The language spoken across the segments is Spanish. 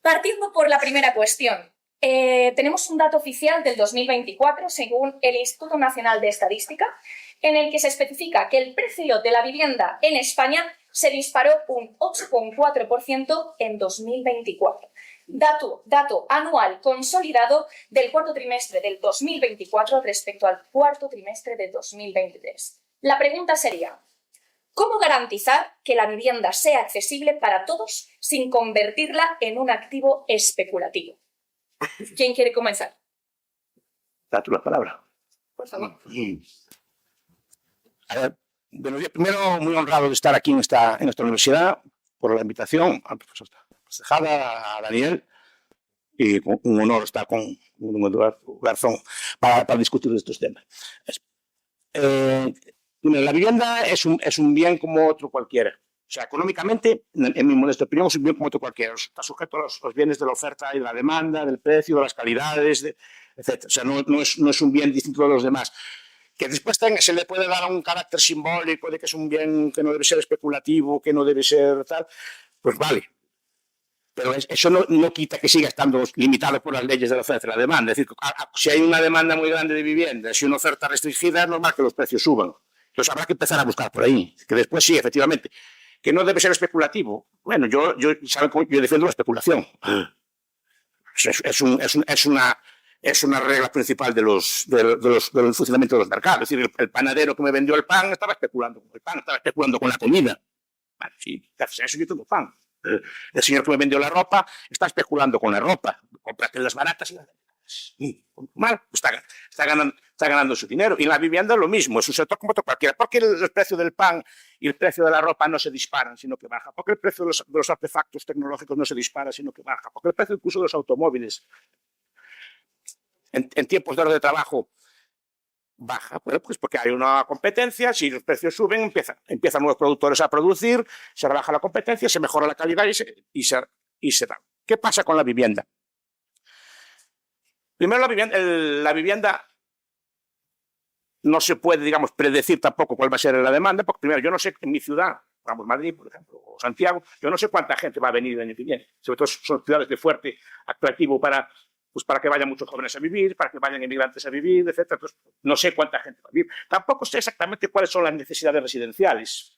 Partiendo por la primera cuestión, tenemos un dato oficial del 2024, según el Instituto Nacional de Estadística, en el que se especifica que el precio de la vivienda en España se disparó un 8,4% en 2024. Dato anual consolidado del cuarto trimestre del 2024 respecto al cuarto trimestre de 2023. La pregunta sería: ¿cómo garantizar que la vivienda sea accesible para todos sin convertirla en un activo especulativo? ¿Quién quiere comenzar? Da tú la palabra. Por favor. Buenos días. Primero, muy honrado de estar aquí en nuestra universidad, por la invitación al profesor Tejada, a Daniel, y un honor estar con Eduardo Garzón para discutir estos temas. La vivienda es un bien como otro cualquiera. O sea, económicamente, en mi modesta opinión, es un bien como otro cualquiera. Está sujeto a los bienes de la oferta y de la demanda, del precio, de las calidades, etc. O sea, no es un bien distinto de los demás. Que después se le puede dar un carácter simbólico de que es un bien que no debe ser especulativo, que no debe ser tal, pues vale. Pero eso no quita que siga estando limitado por las leyes de la oferta y la demanda. Es decir, si hay una demanda muy grande de vivienda, si una oferta restringida, es normal que los precios suban. Entonces habrá que empezar a buscar por ahí. Que después sí, efectivamente, que no debe ser especulativo. Bueno, yo defiendo la especulación. Es una regla principal del funcionamiento de los mercados. Es decir, el panadero que me vendió el pan estaba especulando con el pan, estaba especulando con la comida. Bueno, sí, gracias a eso yo tengo pan. El señor que me vendió la ropa está especulando con la ropa. Cómprate las baratas y las mal, está ganando su dinero. Y en la vivienda lo mismo, es un sector como otro cualquiera. ¿Por qué el precio del pan y el precio de la ropa no se disparan, sino que baja? ¿Por qué el precio de los artefactos tecnológicos no se dispara, sino que baja? ¿Por qué el precio incluso de los automóviles en tiempos de horas de trabajo baja? Bueno, pues porque hay una competencia, si los precios suben, empiezan nuevos productores a producir, se rebaja la competencia, se mejora la calidad y se da. ¿Qué pasa con la vivienda? Primero, la vivienda no se puede, digamos, predecir tampoco cuál va a ser la demanda, porque primero, yo no sé, en mi ciudad, vamos, Madrid, por ejemplo, o Santiago, yo no sé cuánta gente va a venir el año que viene. Sobre todo son ciudades de fuerte atractivo para que vayan muchos jóvenes a vivir, para que vayan inmigrantes a vivir, etc. Entonces, no sé cuánta gente va a vivir. Tampoco sé exactamente cuáles son las necesidades residenciales.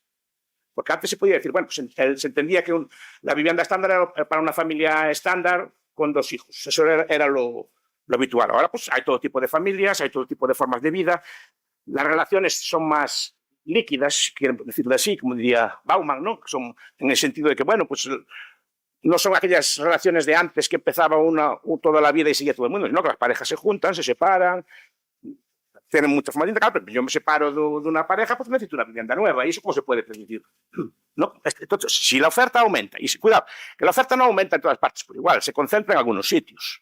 Porque antes se podía decir, bueno, pues se entendía que la vivienda estándar era para una familia estándar con 2 hijos. Eso era lo habitual. Ahora, pues hay todo tipo de familias, hay todo tipo de formas de vida. Las relaciones son más líquidas, quiero decirlo así, como diría Bauman, ¿no? Son en el sentido de que, bueno, pues no son aquellas relaciones de antes que empezaba toda la vida y seguía todo el mundo, sino que las parejas se juntan, se separan, tienen muchas formas de intercambio, pero yo me separo de una pareja, pues necesito una vivienda nueva. ¿Y eso cómo se puede permitir? ¿No? Entonces, si la oferta aumenta, y cuidado, que la oferta no aumenta en todas partes por igual, se concentra en algunos sitios.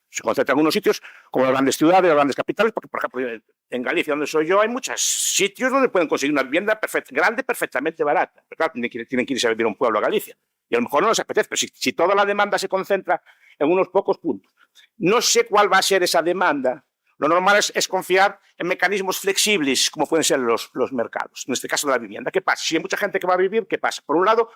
Se concentra en algunos sitios como las grandes ciudades, las grandes capitales, porque, por ejemplo, en Galicia, donde soy yo, hay muchos sitios donde pueden conseguir una vivienda grande, perfectamente barata. Pero claro, tienen que irse a vivir a un pueblo a Galicia. Y a lo mejor no les apetece, pero si toda la demanda se concentra en unos pocos puntos. No sé cuál va a ser esa demanda. Lo normal es confiar en mecanismos flexibles, como pueden ser los mercados. En este caso de la vivienda. ¿Qué pasa? Si hay mucha gente que va a vivir, ¿qué pasa? Por un lado,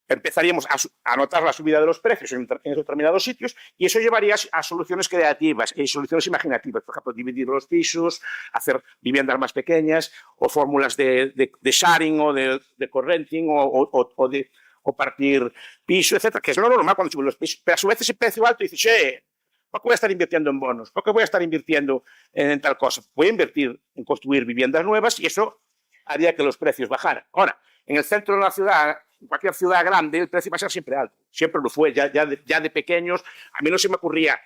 empezaríamos a notar la subida de los precios en determinados sitios y eso llevaría a soluciones creativas y soluciones imaginativas. Por ejemplo, dividir los pisos, hacer viviendas más pequeñas o fórmulas de sharing o de co-renting o partir piso, etcétera, que es lo normal cuando suben los pisos. Pero a su vez ese precio alto dice, ¿por qué voy a estar invirtiendo en bonos? ¿Por qué voy a estar invirtiendo en tal cosa? Voy a invertir en construir viviendas nuevas y eso haría que los precios bajaran. Ahora, en el centro de la ciudad, en cualquier ciudad grande, el precio va a ser siempre alto. Siempre lo fue, ya de pequeños. A mí no se me ocurría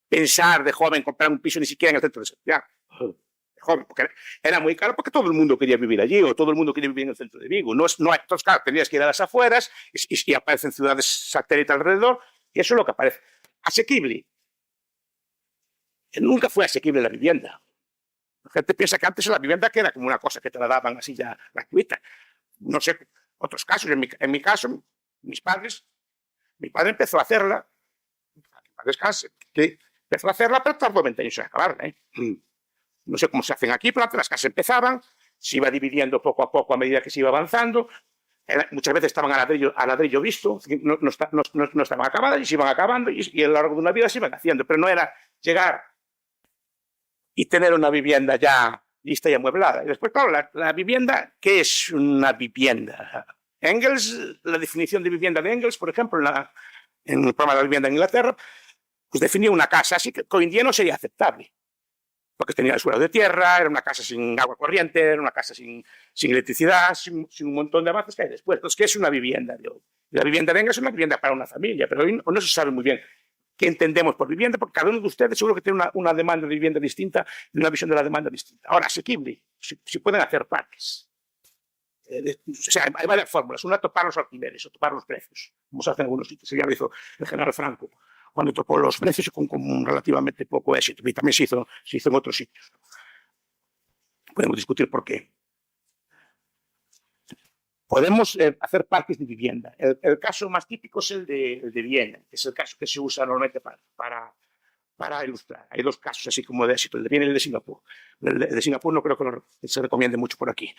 pensar de joven comprar un piso ni siquiera en el centro de Santiago. De joven, porque era muy caro porque todo el mundo quería vivir allí o todo el mundo quería vivir en el centro de Vigo. Entonces, claro, tenías que ir a las afueras y aparecen ciudades satélites alrededor y eso es lo que aparece. Asequible. Nunca fue asequible la vivienda. La gente piensa que antes la vivienda que era como una cosa que te la daban así ya gratuita. No sé, otros casos. En mi caso, mi padre empezó a hacerla, empezó a hacerla, pero tardó 20 años en acabarla. No sé cómo se hacen aquí, pero antes las casas empezaban, se iba dividiendo poco a poco a medida que se iba avanzando. muchas veces estaban a ladrillo visto, no estaban acabadas y se iban acabando y a lo largo de una vida se iban haciendo, pero no era llegar y tener una vivienda ya lista y amueblada. Y después, claro, la vivienda, ¿qué es una vivienda? Engels, la definición de vivienda de Engels, por ejemplo, en el programa de la vivienda en Inglaterra, pues definía una casa así que hoy en día no sería aceptable, porque tenía el suelo de tierra, era una casa sin agua corriente, era una casa sin electricidad, sin un montón de avances que hay después. Entonces, ¿qué es una vivienda de hoy? La vivienda de Engels es una vivienda para una familia, pero hoy no se sabe muy bien qué entendemos por vivienda, porque cada uno de ustedes seguro que tiene una demanda de vivienda distinta y una visión de la demanda distinta. Ahora, asequible, si pueden hacer parques. O sea, hay varias fórmulas. Una, topar los alquileres o topar los precios, como se hace en algunos sitios. Ya lo hizo el general Franco, cuando topó los precios con relativamente poco éxito. Y también se hizo en otros sitios. Podemos discutir por qué. Podemos hacer parques de vivienda. El caso más típico es el de Viena, que es el caso que se usa normalmente para ilustrar. Hay dos casos así como de éxito, el de Viena y el de Singapur. El de Singapur no creo que se recomiende mucho por aquí.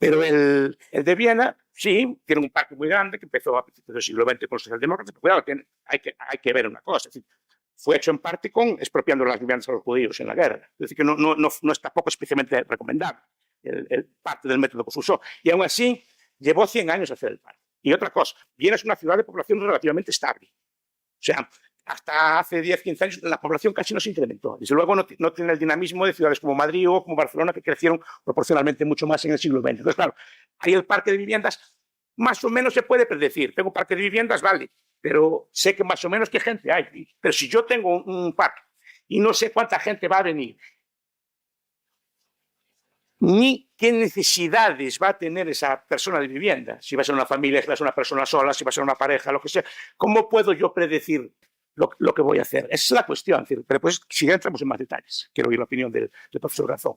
Pero el de Viena, sí, tiene un parque muy grande que empezó a principios del siglo XX con los socialdemócratas, pero cuidado, hay que ver una cosa. Es decir, fue hecho en parte expropiando las viviendas a los judíos en la guerra. Es decir, que no es tampoco especialmente recomendable el parte del método que se usó. Y aún así, llevó 100 años hacer el parque. Y otra cosa, Viena es una ciudad de población relativamente estable. O sea, hasta hace 10, 15 años la población casi no se incrementó. Desde luego no tiene el dinamismo de ciudades como Madrid o como Barcelona, que crecieron proporcionalmente mucho más en el siglo XX. Entonces, claro, ahí el parque de viviendas más o menos se puede predecir. Tengo un parque de viviendas, vale, pero sé que más o menos qué gente hay. Pero si yo tengo un parque y no sé cuánta gente va a venir, ni qué necesidades va a tener esa persona de vivienda, si va a ser una familia, si va a ser una persona sola, si va a ser una pareja, lo que sea, ¿cómo puedo yo predecir lo que voy a hacer? Esa es la cuestión. Pero pues, si ya entramos en más detalles, quiero oír la opinión del profesor Garzón.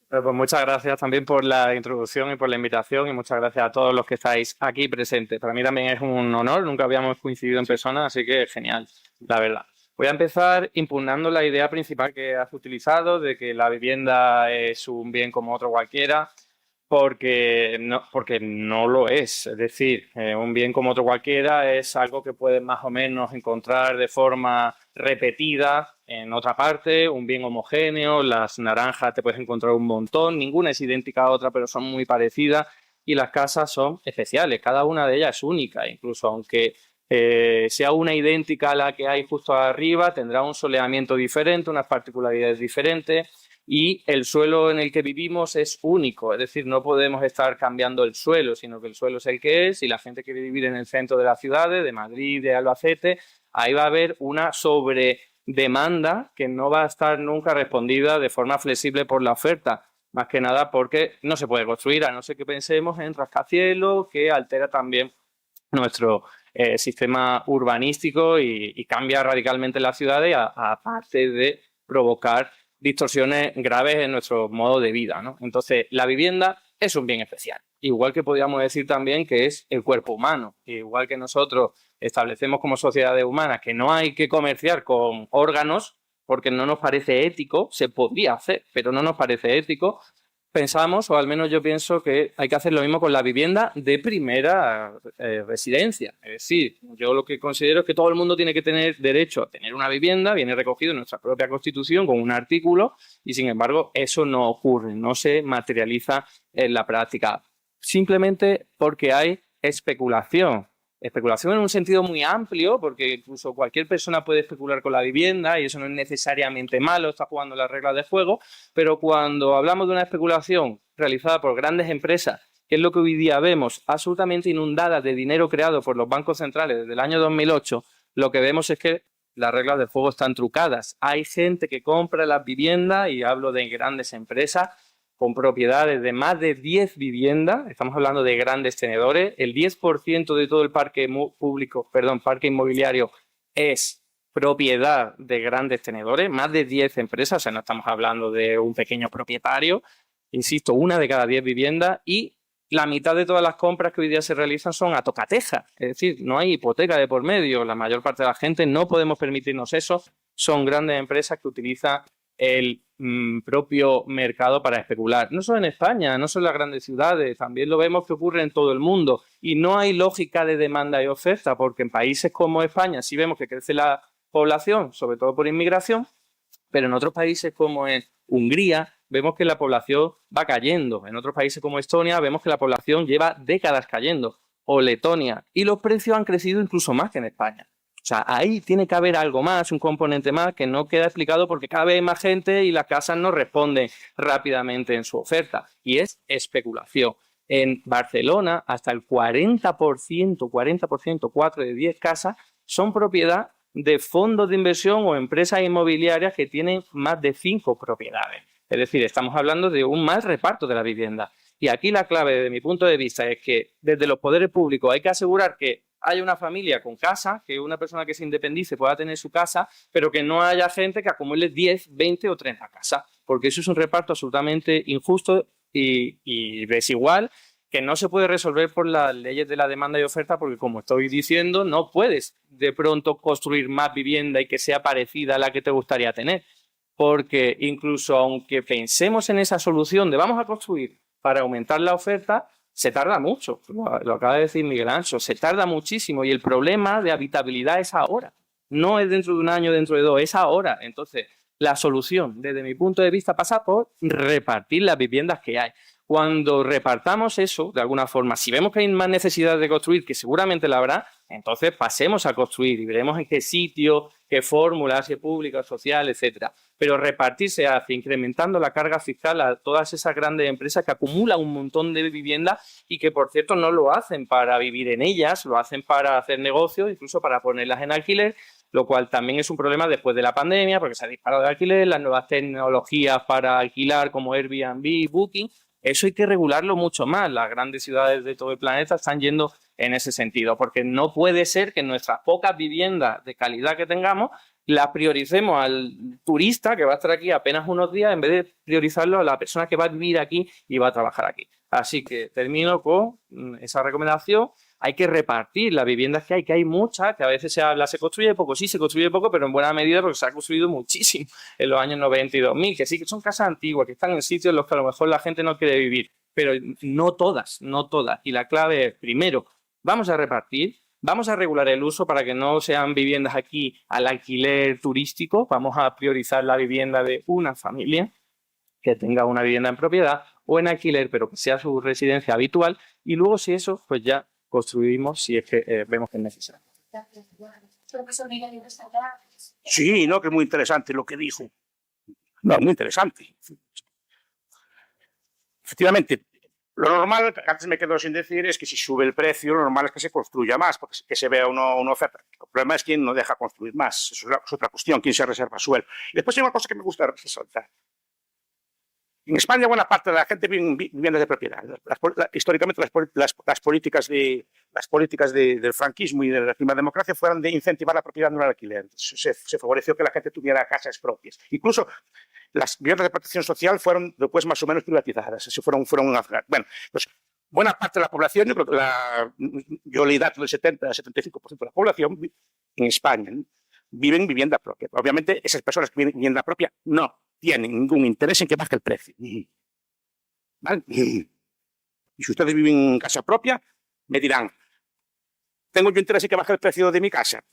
Pues muchas gracias también por la introducción y por la invitación, y muchas gracias a todos los que estáis aquí presentes. Para mí también es un honor, nunca habíamos coincidido en persona, así que genial, la verdad. Voy a empezar impugnando la idea principal que has utilizado de que la vivienda es un bien como otro cualquiera, porque no lo es. Es decir, un bien como otro cualquiera es algo que puedes más o menos encontrar de forma repetida en otra parte, un bien homogéneo. Las naranjas te puedes encontrar un montón, ninguna es idéntica a otra, pero son muy parecidas, y las casas son especiales, cada una de ellas es única, incluso aunque sea una idéntica a la que hay justo arriba, tendrá un soleamiento diferente, unas particularidades diferentes, y el suelo en el que vivimos es único. Es decir, no podemos estar cambiando el suelo, sino que el suelo es el que es, y la gente quiere vivir en el centro de las ciudades, de Madrid, de Albacete, ahí va a haber una sobredemanda que no va a estar nunca respondida de forma flexible por la oferta. Más que nada porque no se puede construir, a no ser que pensemos en rascacielos, que altera también nuestro sistema urbanístico y cambia radicalmente las ciudades, aparte de provocar distorsiones graves en nuestro modo de vida, ¿no? Entonces, la vivienda es un bien especial. Igual que podríamos decir también que es el cuerpo humano. Igual que nosotros establecemos como sociedades humanas que no hay que comerciar con órganos porque no nos parece ético, se podría hacer, pero no nos parece ético. Pensamos, o al menos yo pienso, que hay que hacer lo mismo con la vivienda de primera residencia. Es decir, yo lo que considero es que todo el mundo tiene que tener derecho a tener una vivienda, viene recogido en nuestra propia Constitución con un artículo, y sin embargo eso no ocurre, no se materializa en la práctica, simplemente porque hay especulación. Especulación en un sentido muy amplio, porque incluso cualquier persona puede especular con la vivienda y eso no es necesariamente malo, está jugando las reglas de juego, pero cuando hablamos de una especulación realizada por grandes empresas, que es lo que hoy día vemos, absolutamente inundadas de dinero creado por los bancos centrales desde el año 2008, lo que vemos es que las reglas del juego están trucadas. Hay gente que compra las viviendas, y hablo de grandes empresas, con propiedades de más de 10 viviendas, estamos hablando de grandes tenedores, el 10% de todo el parque parque inmobiliario es propiedad de grandes tenedores, más de 10 empresas, o sea, no estamos hablando de un pequeño propietario, insisto, una de cada 10 viviendas, y la mitad de todas las compras que hoy día se realizan son a tocateja, es decir, no hay hipoteca de por medio, la mayor parte de la gente no podemos permitirnos eso, son grandes empresas que utilizan el propio mercado para especular. No solo en España, no solo en las grandes ciudades, también lo vemos que ocurre en todo el mundo. Y no hay lógica de demanda y oferta, porque en países como España sí vemos que crece la población, sobre todo por inmigración, pero en otros países como en Hungría vemos que la población va cayendo. En otros países como Estonia vemos que la población lleva décadas cayendo, o Letonia, y los precios han crecido incluso más que en España. O sea, ahí tiene que haber algo más, un componente más que no queda explicado porque cada vez hay más gente y las casas no responden rápidamente en su oferta. Y es especulación. En Barcelona, hasta el 40%, 4 de 10 casas, son propiedad de fondos de inversión o empresas inmobiliarias que tienen más de 5 propiedades. Es decir, estamos hablando de un mal reparto de la vivienda. Y aquí la clave, desde mi punto de vista, es que desde los poderes públicos hay que asegurar que haya una familia con casa, que una persona que se independice pueda tener su casa, pero que no haya gente que acumule 10, 20 o 30 casas, porque eso es un reparto absolutamente injusto y desigual, que no se puede resolver por las leyes de la demanda y oferta, porque como estoy diciendo, no puedes de pronto construir más vivienda y que sea parecida a la que te gustaría tener, porque incluso aunque pensemos en esa solución de vamos a construir para aumentar la oferta, se tarda mucho, lo acaba de decir Miguel Ancho, se tarda muchísimo y el problema de habitabilidad es ahora, no es dentro de un año, dentro de 2, es ahora. Entonces, la solución, desde mi punto de vista, pasa por repartir las viviendas que hay. Cuando repartamos eso, de alguna forma, si vemos que hay más necesidad de construir, que seguramente la habrá, entonces pasemos a construir y veremos en qué sitio, qué fórmula, si es pública, social, etcétera. Pero repartir se hace incrementando la carga fiscal a todas esas grandes empresas que acumulan un montón de viviendas y que, por cierto, no lo hacen para vivir en ellas, lo hacen para hacer negocios, incluso para ponerlas en alquiler, lo cual también es un problema después de la pandemia, porque se ha disparado el alquiler, las nuevas tecnologías para alquilar como Airbnb, Booking. Eso hay que regularlo mucho más. Las grandes ciudades de todo el planeta están yendo en ese sentido, porque no puede ser que nuestras pocas viviendas de calidad que tengamos las prioricemos al turista que va a estar aquí apenas unos días en vez de priorizarlo a la persona que va a vivir aquí y va a trabajar aquí. Así que termino con esa recomendación. Hay que repartir las viviendas que hay muchas, que a veces se habla, se construye poco, sí, se construye poco, pero en buena medida porque se ha construido muchísimo en los años 90 y 2000, que sí que son casas antiguas, que están en sitios en los que a lo mejor la gente no quiere vivir, pero no todas, no todas. Y la clave es, primero, vamos a repartir, vamos a regular el uso para que no sean viviendas aquí al alquiler turístico, vamos a priorizar la vivienda de una familia que tenga una vivienda en propiedad o en alquiler, pero que sea su residencia habitual, y luego si eso, pues ya construimos si es que vemos que es necesario. Sí, no, que es muy interesante lo que dijo. No, muy interesante. Efectivamente, lo normal, que antes me quedo sin decir, es que si sube el precio, lo normal es que se construya más, porque que se vea una oferta. El problema es quién no deja construir más. Eso es otra cuestión, quién se reserva suelo. Y después hay una cosa que me gusta resaltar. En España, buena parte de la gente vive en viviendas de propiedad. Históricamente, las políticas del franquismo y de la primera democracia fueron de incentivar la propiedad, no el alquiler. Se favoreció que la gente tuviera casas propias. Incluso las viviendas de protección social fueron después más o menos privatizadas. Bueno, pues buena parte de la población, yo leí datos del 70-75% de la población en España, ¿no?, viven en vivienda propia. Obviamente, esas personas que viven en vivienda propia no tienen ningún interés en que baje el precio. ¿Vale? Y si ustedes viven en casa propia, me dirán, ¿tengo yo interés en que baje el precio de mi casa?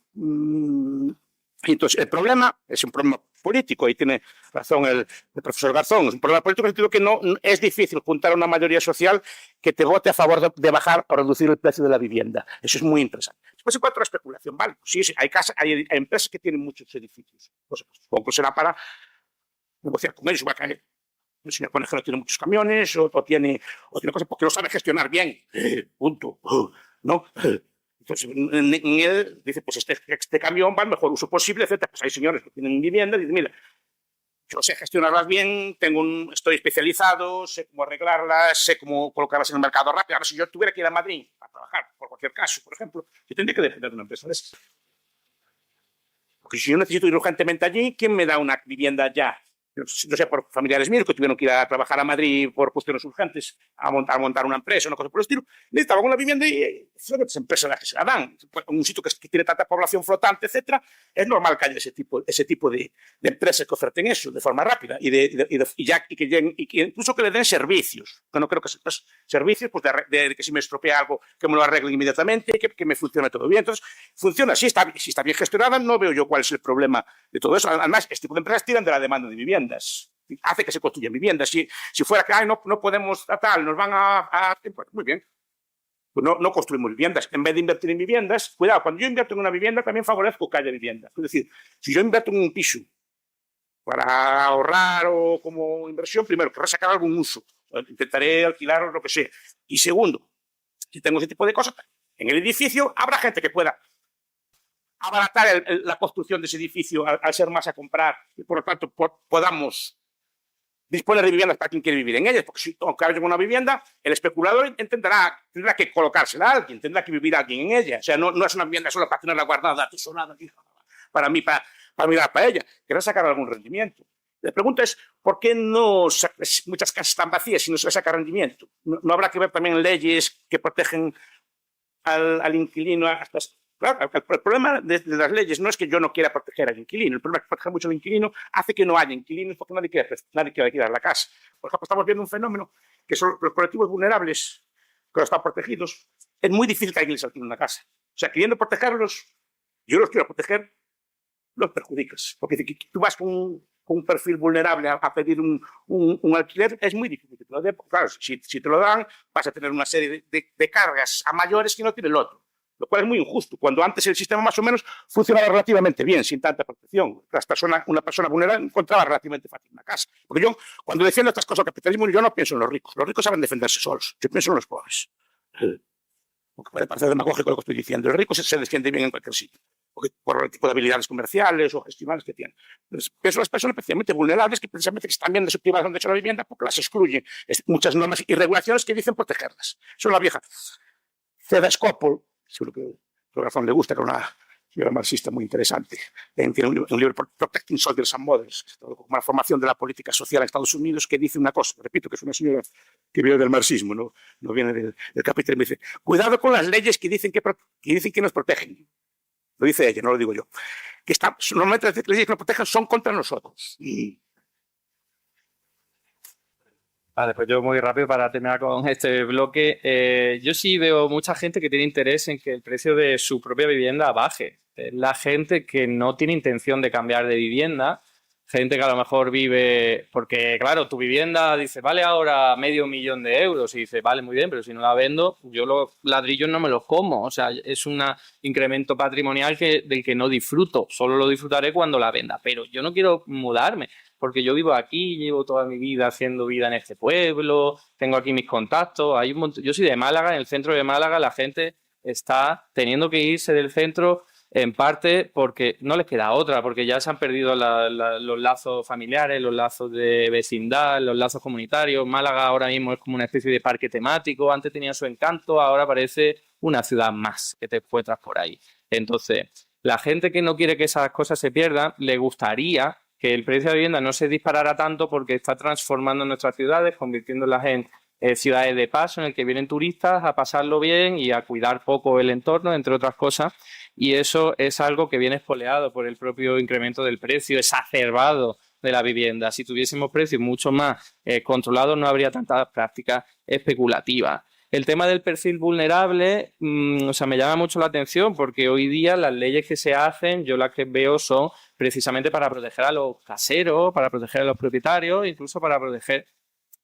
Entonces, el problema es un problema político, y tiene razón el profesor Garzón, es un problema político en el sentido que no es difícil juntar una mayoría social que te vote a favor de bajar o reducir el precio de la vivienda. Eso es muy interesante. Después, en cuanto a la especulación, vale, sí, hay empresas que tienen muchos edificios. Pues, supongo que será para negociar con ellos. El señor Conejero tiene muchos camiones o tiene cosas porque lo sabe gestionar bien. Punto. ¿No? Entonces, en él dice, pues este camión va al mejor uso posible, etc. Pues hay señores que tienen vivienda y dicen, mira, yo sé gestionarlas bien, estoy especializado, sé cómo arreglarlas, sé cómo colocarlas en el mercado rápido. Ahora, si yo tuviera que ir a Madrid a trabajar, por cualquier caso, por ejemplo, yo tendría que depender de una empresa de esas. Porque si yo necesito ir urgentemente allí, ¿quién me da una vivienda ya no sé, por familiares míos que tuvieron que ir a trabajar a Madrid por cuestiones urgentes, a montar una empresa, una cosa por el estilo, necesitaban una vivienda y son las empresas las que se la dan. Un sitio que tiene tanta población flotante, etcétera, es normal que haya ese tipo de empresas que oferten eso de forma rápida y que incluso que le den servicios, que no creo que servicios, pues de que si me estropea algo, que me lo arreglen inmediatamente, que me funcione todo bien. Entonces, funciona, si está bien gestionada, no veo yo cuál es el problema de todo eso. Además, este tipo de empresas tiran de la demanda de viviendas. Hace que se construyan viviendas. Si fuera que no podemos tal, nos van muy bien. Pues no construimos viviendas. En vez de invertir en viviendas, cuidado, cuando yo invierto en una vivienda también favorezco que haya viviendas. Es decir, si yo invierto en un piso para ahorrar o como inversión, primero, querré sacar algún uso. Intentaré alquilar o lo que sea. Y segundo, si tengo ese tipo de cosas, en el edificio habrá gente que pueda abaratar la construcción de ese edificio al ser más a comprar y por lo tanto podamos disponer de viviendas para quien quiere vivir en ellas, porque si haya una vivienda, el especulador tendrá que colocársela a alguien, tendrá que vivir alguien en ella. O sea, no es una vivienda solo para tenerla guardada, atesorada para mí, para mirar para ella, querrá sacar algún rendimiento. La pregunta es, ¿por qué muchas casas están vacías si no se le saca rendimiento? ¿No habrá que ver también leyes que protegen al inquilino hasta... Claro, el problema de las leyes no es que yo no quiera proteger al inquilino, el problema es que proteger mucho al inquilino hace que no haya inquilinos porque nadie quiere alquilar la casa. Por ejemplo, estamos viendo un fenómeno que son los colectivos vulnerables que no están protegidos. Es muy difícil que alguien les alquile una casa. O sea, queriendo protegerlos, yo los quiero proteger, los perjudicas. Porque si tú vas con un perfil vulnerable a pedir un alquiler, es muy difícil que te lo den. Claro, si te lo dan, vas a tener una serie de cargas a mayores que no tiene el otro. Lo cual es muy injusto, cuando antes el sistema más o menos funcionaba relativamente bien, sin tanta protección. Una persona vulnerable encontraba relativamente fácil una casa. Porque yo, cuando defiendo estas cosas del capitalismo, yo no pienso en los ricos. Los ricos saben defenderse solos. Yo pienso en los pobres. Porque puede parecer demagógico lo que estoy diciendo. El rico se defiende bien en cualquier sitio, porque por el tipo de habilidades comerciales o gestionales que tienen. Entonces, pienso en las personas especialmente vulnerables que precisamente están bien privadas de derecho a la vivienda porque las excluyen. Muchas normas y regulaciones que dicen protegerlas. Eso es la vieja Ceda Skopol, seguro que a razón le gusta, que era una señora marxista muy interesante. Tiene un libro, Protecting Soldiers and Mothers, una formación de la política social en Estados Unidos, que dice una cosa, repito, que es una señora que viene del marxismo, no viene del capitalismo. Dice, cuidado con las leyes que dicen que nos protegen. Lo dice ella, no lo digo yo. Normalmente las leyes que nos protegen son contra nosotros. Vale, pues yo muy rápido para terminar con este bloque. Yo sí veo mucha gente que tiene interés en que el precio de su propia vivienda baje. La gente que no tiene intención de cambiar de vivienda, gente que a lo mejor vive... Porque, claro, tu vivienda, dice, vale ahora $500.000 de euros. Y dice, vale, muy bien, pero si no la vendo, yo los ladrillos no me los como. O sea, es un incremento patrimonial del que no disfruto. Solo lo disfrutaré cuando la venda. Pero yo no quiero mudarme, porque yo vivo aquí, llevo toda mi vida haciendo vida en este pueblo, tengo aquí mis contactos, hay un montón. Yo soy de Málaga, en el centro de Málaga la gente está teniendo que irse del centro en parte porque no les queda otra, porque ya se han perdido los lazos familiares, los lazos de vecindad, los lazos comunitarios. Málaga ahora mismo es como una especie de parque temático, antes tenía su encanto, ahora parece una ciudad más que te encuentras por ahí. Entonces, la gente que no quiere que esas cosas se pierdan, le gustaría que el precio de la vivienda no se disparara tanto porque está transformando nuestras ciudades, convirtiéndolas en ciudades de paso en el que vienen turistas a pasarlo bien y a cuidar poco el entorno, entre otras cosas, y eso es algo que viene espoleado por el propio incremento del precio exacerbado de la vivienda. Si tuviésemos precios mucho más controlados, no habría tantas prácticas especulativas. El tema del perfil vulnerable, me llama mucho la atención porque hoy día las leyes que se hacen, yo las que veo son precisamente para proteger a los caseros, para proteger a los propietarios, incluso para proteger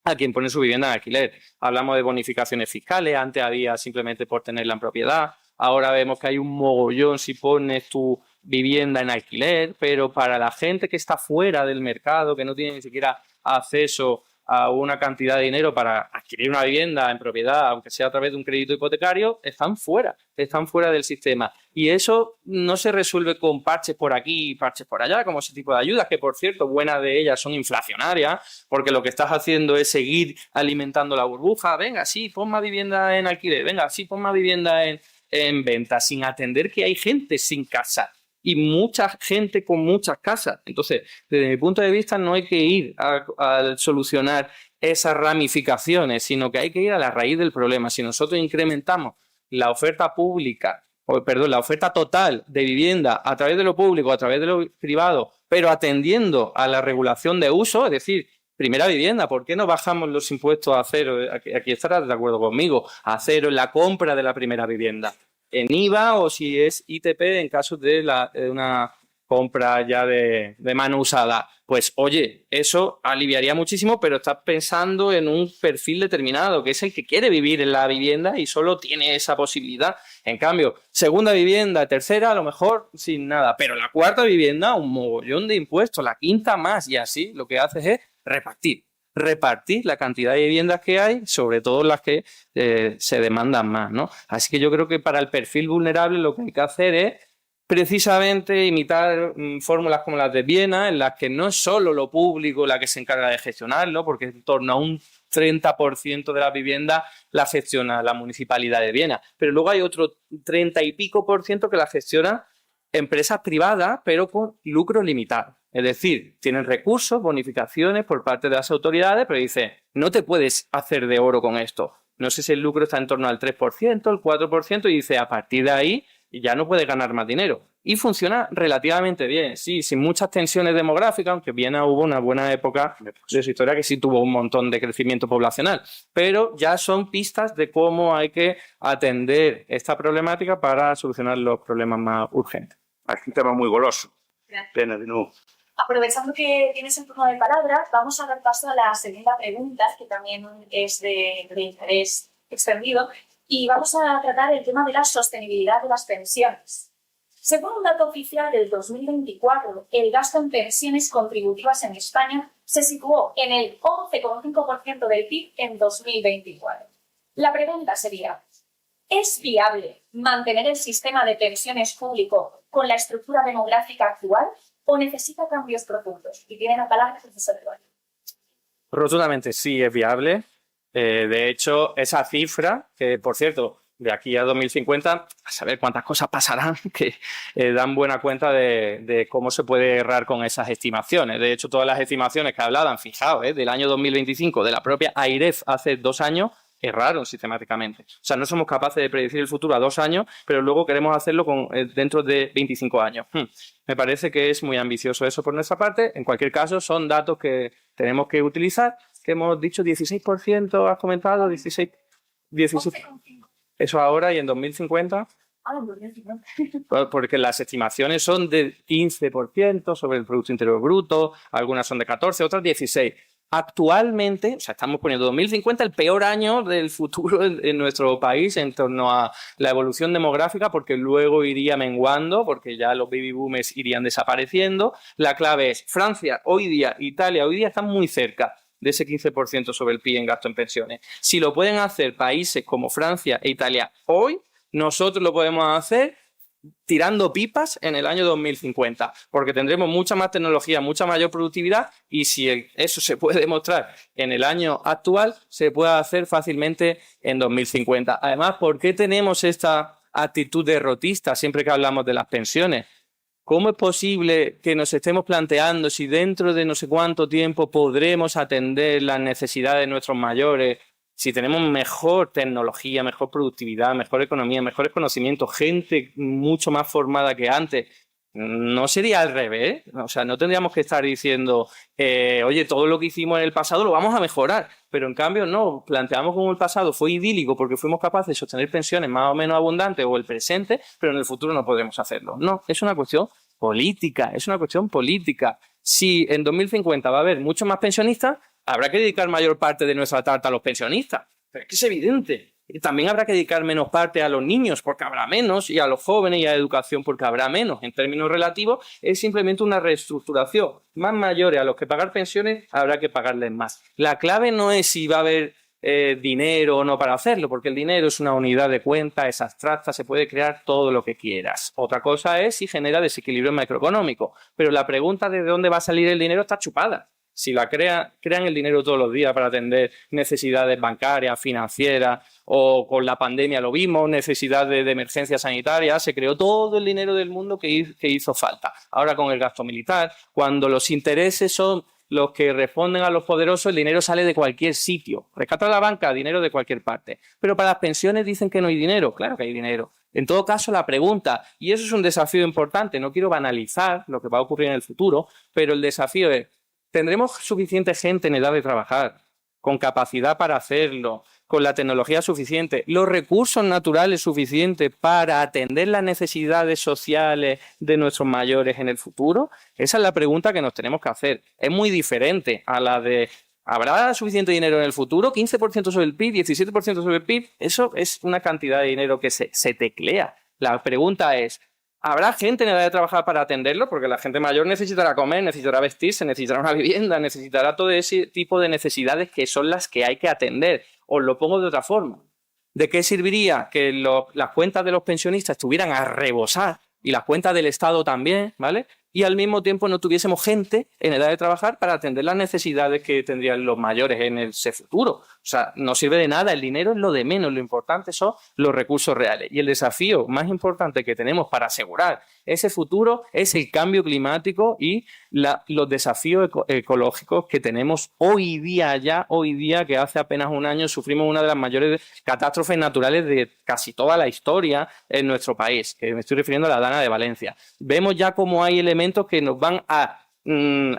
a quien pone su vivienda en alquiler. Hablamos de bonificaciones fiscales, antes había simplemente por tenerla en propiedad, ahora vemos que hay un mogollón si pones tu vivienda en alquiler, pero para la gente que está fuera del mercado, que no tiene ni siquiera acceso a una cantidad de dinero para adquirir una vivienda en propiedad, aunque sea a través de un crédito hipotecario, están fuera del sistema. Y eso no se resuelve con parches por aquí y parches por allá, como ese tipo de ayudas, que por cierto, buenas de ellas son inflacionarias, porque lo que estás haciendo es seguir alimentando la burbuja. Venga, sí, pon más vivienda en alquiler, venga, sí, pon más vivienda en venta, sin atender que hay gente sin casa. y mucha gente con muchas casas. Entonces, desde mi punto de vista, no hay que ir a solucionar esas ramificaciones, sino que hay que ir a la raíz del problema. Si nosotros incrementamos la oferta pública, la oferta total de vivienda a través de lo público, a través de lo privado, pero atendiendo a la regulación de uso, es decir, primera vivienda, ¿por qué no bajamos los impuestos a cero? Aquí estarás de acuerdo conmigo, a cero en la compra de la primera vivienda, en IVA o si es ITP en caso de una compra ya de mano usada. Pues oye, eso aliviaría muchísimo, pero estás pensando en un perfil determinado, que es el que quiere vivir en la vivienda y solo tiene esa posibilidad. En cambio, segunda vivienda, tercera, a lo mejor sin nada, pero la cuarta vivienda, un mogollón de impuestos, la quinta más, y así lo que haces es repartir la cantidad de viviendas que hay, sobre todo las que se demandan más, ¿no? Así que yo creo que para el perfil vulnerable lo que hay que hacer es precisamente imitar fórmulas como las de Viena, en las que no es solo lo público la que se encarga de gestionarlo, porque en torno a un 30% de la vivienda la gestiona la Municipalidad de Viena, pero luego hay otro 30 y pico por ciento que la gestionan empresas privadas, pero con lucro limitado. Es decir, tienen recursos, bonificaciones por parte de las autoridades, pero dice, no te puedes hacer de oro con esto. No sé si el lucro está en torno al 3%, el 4%, y dice, a partir de ahí ya no puedes ganar más dinero. Y funciona relativamente bien, sí, sin muchas tensiones demográficas, aunque Viena hubo una buena época de su historia que sí tuvo un montón de crecimiento poblacional. Pero ya son pistas de cómo hay que atender esta problemática para solucionar los problemas más urgentes. Es un tema muy goloso. Pena de nuevo. Aprovechando que tienes el turno de palabra, vamos a dar paso a la segunda pregunta, que también es de interés extendido, y vamos a tratar el tema de la sostenibilidad de las pensiones. Según un dato oficial del 2024, el gasto en pensiones contributivas en España se situó en el 11,5% del PIB en 2024. La pregunta sería, ¿es viable mantener el sistema de pensiones público con la estructura demográfica actual o necesita cambios profundos? Y tiene la palabra el profesor Eduardo. Rotundamente sí es viable. De hecho, esa cifra, que por cierto, de aquí a 2050, a saber cuántas cosas pasarán, que dan buena cuenta de cómo se puede errar con esas estimaciones. De hecho, todas las estimaciones que hablaban, fijaos, del año 2025, de la propia AIREF hace 2 años, erraron sistemáticamente. O sea, no somos capaces de predecir el futuro a 2 años, pero luego queremos hacerlo dentro de 25 años. Me parece que es muy ambicioso eso por nuestra parte. En cualquier caso, son datos que tenemos que utilizar, que hemos dicho 16%, has comentado, 16. Eso ahora y en 2050. Porque las estimaciones son de 15% sobre el Producto Interior Bruto, algunas son de 14, otras 16. Actualmente, o sea, estamos poniendo 2050 el peor año del futuro en nuestro país en torno a la evolución demográfica, porque luego iría menguando, porque ya los baby boomers irían desapareciendo. La clave es Francia hoy día, Italia hoy día están muy cerca de ese 15% sobre el PIB en gasto en pensiones. Si lo pueden hacer países como Francia e Italia hoy, nosotros lo podemos hacer tirando pipas en el año 2050, porque tendremos mucha más tecnología, mucha mayor productividad, y si eso se puede demostrar en el año actual, se puede hacer fácilmente en 2050. Además, ¿por qué tenemos esta actitud derrotista siempre que hablamos de las pensiones? ¿Cómo es posible que nos estemos planteando si dentro de no sé cuánto tiempo podremos atender las necesidades de nuestros mayores, si tenemos mejor tecnología, mejor productividad, mejor economía, mejores conocimientos, gente mucho más formada que antes? ¿No sería al revés? O sea, no tendríamos que estar diciendo, oye, todo lo que hicimos en el pasado lo vamos a mejorar, pero en cambio no, planteamos como el pasado fue idílico porque fuimos capaces de sostener pensiones más o menos abundantes o el presente, pero en el futuro no podremos hacerlo. No, es una cuestión política, es una cuestión política. Si en 2050 va a haber muchos más pensionistas, habrá que dedicar mayor parte de nuestra tarta a los pensionistas. Pero es que es evidente. Y también habrá que dedicar menos parte a los niños porque habrá menos, y a los jóvenes y a la educación porque habrá menos. En términos relativos, es simplemente una reestructuración. Más mayores a los que pagar pensiones, habrá que pagarles más. La clave no es si va a haber dinero o no para hacerlo, porque el dinero es una unidad de cuenta, es abstracta, se puede crear todo lo que quieras. Otra cosa es si genera desequilibrio macroeconómico. Pero la pregunta de dónde va a salir el dinero está chupada. Si crean el dinero todos los días para atender necesidades bancarias, financieras o con la pandemia lo vimos, necesidad de emergencia sanitaria, se creó todo el dinero del mundo que hizo falta. Ahora con el gasto militar, cuando los intereses son los que responden a los poderosos, el dinero sale de cualquier sitio. Rescata la banca, dinero de cualquier parte. Pero para las pensiones dicen que no hay dinero. Claro que hay dinero. En todo caso, la pregunta, y eso es un desafío importante, no quiero banalizar lo que va a ocurrir en el futuro, pero el desafío es, ¿tendremos suficiente gente en edad de trabajar, con capacidad para hacerlo, con la tecnología suficiente, los recursos naturales suficientes para atender las necesidades sociales de nuestros mayores en el futuro? Esa es la pregunta que nos tenemos que hacer. Es muy diferente a la de ¿habrá suficiente dinero en el futuro? 15% sobre el PIB, 17% sobre el PIB. Eso es una cantidad de dinero que se teclea. La pregunta es, ¿habrá gente en edad de trabajar para atenderlo? Porque la gente mayor necesitará comer, necesitará vestirse, necesitará una vivienda, necesitará todo ese tipo de necesidades que son las que hay que atender. Os lo pongo de otra forma. ¿De qué serviría que las cuentas de los pensionistas estuvieran a rebosar y las cuentas del Estado también, ¿vale? Y al mismo tiempo no tuviésemos gente en edad de trabajar para atender las necesidades que tendrían los mayores en ese futuro. O sea, no sirve de nada, el dinero es lo de menos, lo importante son los recursos reales. Y el desafío más importante que tenemos para asegurar ese futuro es el cambio climático y los desafíos ecológicos que tenemos hoy día, que hace apenas un año sufrimos una de las mayores catástrofes naturales de casi toda la historia en nuestro país, que me estoy refiriendo a la Dana de Valencia. Vemos ya cómo hay elementos que nos van a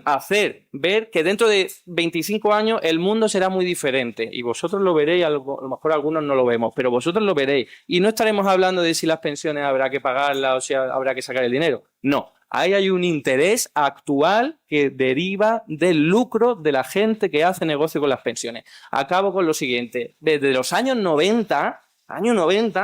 hacer ver que dentro de 25 años el mundo será muy diferente y vosotros lo veréis, a lo mejor algunos no lo vemos, pero vosotros lo veréis y no estaremos hablando de si las pensiones habrá que pagarlas o si habrá que sacar el dinero, no, ahí hay un interés actual que deriva del lucro de la gente que hace negocio con las pensiones. Acabo con lo siguiente, desde los años 90,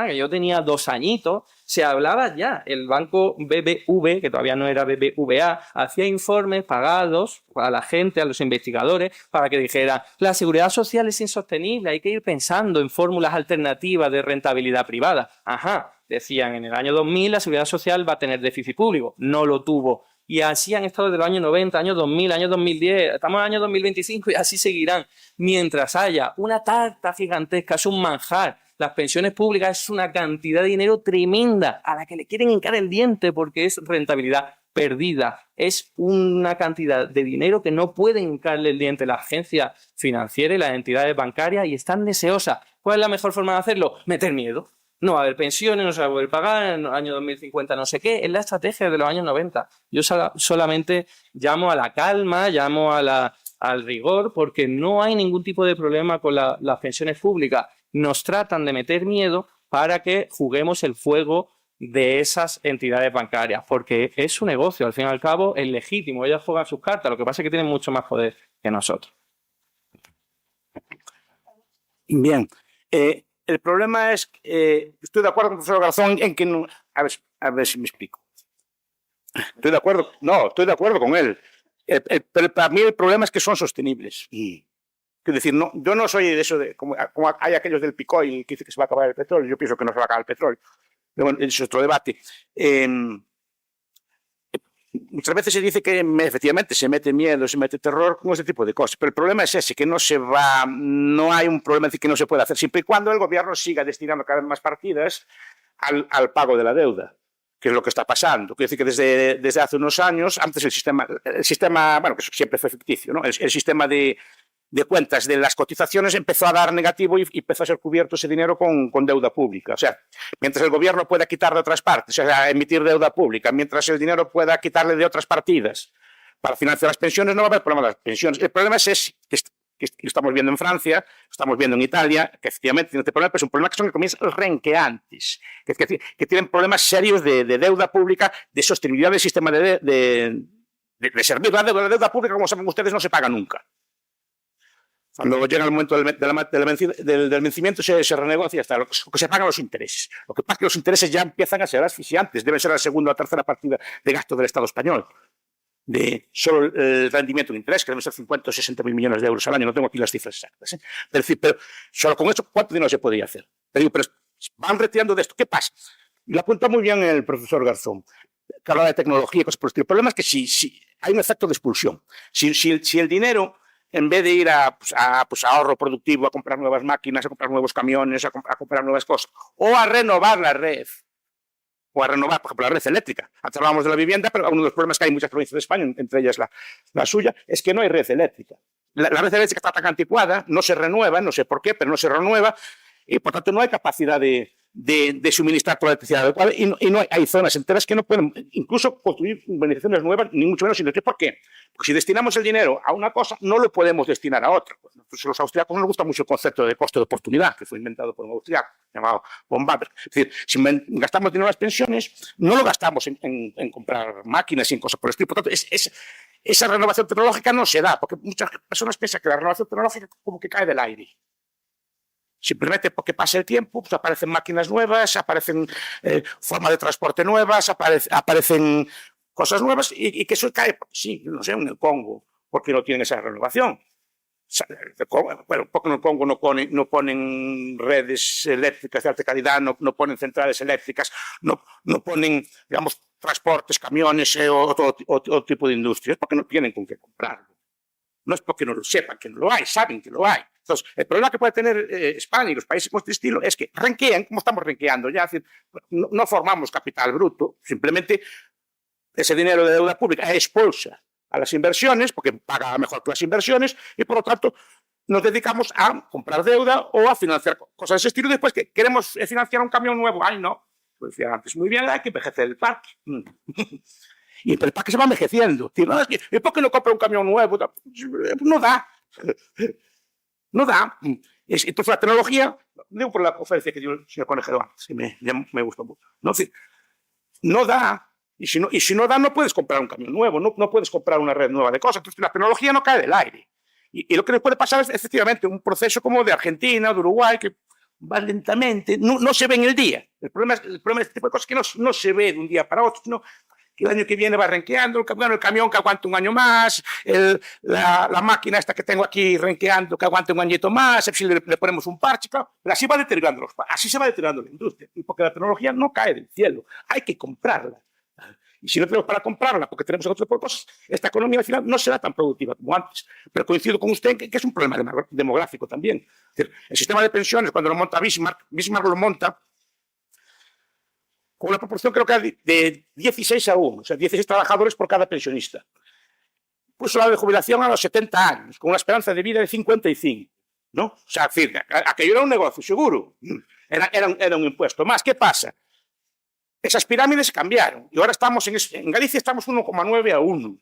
que yo tenía 2 añitos, se hablaba ya, el banco BBV, que todavía no era BBVA, hacía informes pagados a la gente, a los investigadores, para que dijera, la seguridad social es insostenible, hay que ir pensando en fórmulas alternativas de rentabilidad privada. Ajá, decían, en el año 2000 la seguridad social va a tener déficit público, no lo tuvo. Y así han estado desde los años 90, años 2000, años 2010, estamos en el año 2025 y así seguirán. Mientras haya una tarta gigantesca, es un manjar. Las pensiones públicas es una cantidad de dinero tremenda a la que le quieren hincar el diente porque es rentabilidad perdida. Es una cantidad de dinero que no pueden hincarle el diente la agencia financiera y las entidades bancarias y están deseosas. ¿Cuál es la mejor forma de hacerlo? Meter miedo. No va a haber pensiones, no se va a poder pagar, en el año 2050 no sé qué. Es la estrategia de los años 90. Yo solamente llamo a la calma, llamo al rigor porque no hay ningún tipo de problema con las pensiones públicas. Nos tratan de meter miedo para que juguemos el fuego de esas entidades bancarias, porque es su negocio, al fin y al cabo es legítimo, ellas juegan sus cartas, lo que pasa es que tienen mucho más poder que nosotros. Bien, el problema es, estoy de acuerdo con el profesor Garzón en que, no, a ver si me explico. Estoy de acuerdo con él, pero para mí el problema es que son sostenibles. Es decir, no, yo no soy de eso, como hay aquellos del Picoil que dicen que se va a acabar el petróleo, yo pienso que no se va a acabar el petróleo, pero bueno, es otro debate. Muchas veces se dice que efectivamente se mete miedo, se mete terror con ese tipo de cosas, pero el problema es ese, que no hay un problema de que no se puede hacer, siempre y cuando el gobierno siga destinando cada vez más partidas al pago de la deuda, que es lo que está pasando. Quiero decir que desde hace unos años, antes el sistema, bueno, que siempre fue ficticio, ¿no? El sistema de cuentas de las cotizaciones empezó a dar negativo y empezó a ser cubierto ese dinero con deuda pública. O sea, mientras el gobierno pueda quitar de otras partes, o sea, emitir deuda pública, mientras el dinero pueda quitarle de otras partidas para financiar las pensiones, no va a haber problema de las pensiones. El problema es ese, que estamos viendo en Francia, estamos viendo en Italia, que efectivamente tiene este problema, pero es un problema que son economías renqueantes, que tienen problemas serios de deuda pública, de sostenibilidad del sistema de servir. La deuda pública, como saben ustedes, no se paga nunca. Cuando llega el momento del vencimiento se renegocia hasta lo que se pagan los intereses. Lo que pasa es que los intereses ya empiezan a ser asfixiantes, deben ser la segunda o tercera partida de gasto del Estado español. De solo el rendimiento de interés, que deben ser 50 o 60 mil millones de euros al año, no tengo aquí las cifras exactas. Pero solo con eso, ¿cuánto dinero se podría hacer? Pero van retirando de esto. ¿Qué pasa? Lo apunta muy bien el profesor Garzón, que habla de tecnología y cosas por el estilo. El problema es que si hay un efecto de expulsión. Si el dinero en vez de ir a ahorro productivo, a comprar nuevas máquinas, a comprar nuevos camiones, a comprar nuevas cosas, o a renovar la red, o a renovar, por ejemplo, la red eléctrica. Antes hablábamos de la vivienda, pero uno de los problemas que hay en muchas provincias de España, entre ellas la suya, es que no hay red eléctrica. La red eléctrica está tan anticuada, no se renueva, no sé por qué, pero no se renueva, y por tanto no hay capacidad de suministrar toda la electricidad adecuada, y no hay zonas enteras que no pueden incluso construir urbanizaciones nuevas, ni mucho menos industria. ¿Por qué? Porque si destinamos el dinero a una cosa, no lo podemos destinar a otra. Pues, los austriacos nos gusta mucho el concepto de coste de oportunidad, que fue inventado por un austriaco llamado von Baber. Es decir, si gastamos dinero en las pensiones, no lo gastamos en comprar máquinas y en cosas por el estilo. Por tanto, esa renovación tecnológica no se da, porque muchas personas piensan que la renovación tecnológica como que cae del aire. Simplemente porque pasa el tiempo, pues aparecen máquinas nuevas, aparecen formas de transporte nuevas, aparecen cosas nuevas y que eso cae, sí, no sé, en el Congo, porque no tienen esa renovación. Bueno, porque en el Congo no ponen redes eléctricas de alta calidad, no ponen centrales eléctricas, no ponen, digamos, transportes, camiones o otro tipo de industrias, porque no tienen con qué comprarlo. No es porque no lo sepan que no lo hay, saben que lo hay. Entonces, el problema que puede tener España y los países con este estilo es que renquean, como estamos renqueando ya, es decir, no formamos capital bruto, simplemente ese dinero de deuda pública expulsa a las inversiones, porque paga mejor que las inversiones, y por lo tanto nos dedicamos a comprar deuda o a financiar cosas de ese estilo. Y después que queremos financiar un camión nuevo, ay no, lo decía antes muy bien, hay que envejecer el parque. Y el parque se va envejeciendo. ¿Y por qué no compra un camión nuevo? No da. No da. Entonces la tecnología, digo por la conferencia que dio el señor Conejero antes, que me gustó mucho. No da. Y si no da, no puedes comprar un camión nuevo, no puedes comprar una red nueva de cosas. Entonces la tecnología no cae del aire. Y lo que nos puede pasar es efectivamente un proceso como de Argentina, de Uruguay, que va lentamente, no se ve en el día. El problema de este tipo de cosas es que no se ve de un día para otro, sino que el año que viene va renqueando, el camión que aguante un año más, la máquina esta que tengo aquí renqueando que aguante un añito más, si le ponemos un parche, claro, pero así se va deteriorando la industria, y porque la tecnología no cae del cielo, hay que comprarla. Y si no tenemos para comprarla, porque tenemos otro tipo de cosas, esta economía al final no será tan productiva como antes. Pero coincido con usted en que es un problema demográfico también. Es decir, el sistema de pensiones, cuando lo monta Bismarck lo monta con una proporción creo que de 16 a 1, o sea, 16 trabajadores por cada pensionista. Puso la de jubilación a los 70 años, con una esperanza de vida de 55. ¿No? O sea, aquello era un negocio seguro, era un impuesto más. ¿Qué pasa? Esas pirámides cambiaron y ahora estamos en Galicia estamos 1,9 a 1.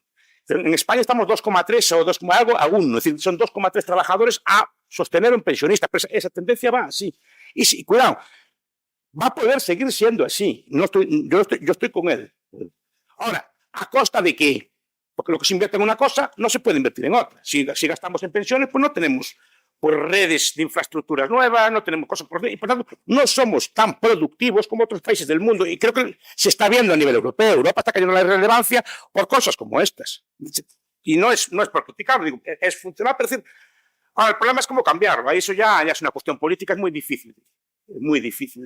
En España estamos 2,3 o 2, algo a 1. Es decir, son 2,3 trabajadores a sostener un pensionista. Pero esa tendencia va así. Y sí, cuidado, va a poder seguir siendo así. Yo estoy con él. Ahora, ¿a costa de qué? Porque lo que se invierte en una cosa no se puede invertir en otra. Si gastamos en pensiones, pues no tenemos redes de infraestructuras nuevas, no tenemos cosas por y por tanto no somos tan productivos como otros países del mundo, y creo que se está viendo a nivel europeo. Europa está cayendo en la relevancia por cosas como estas, y no es por criticarlo, digo, es funcional, pero decir, ahora el problema es cómo cambiarlo, ahí eso ya es una cuestión política, es muy difícil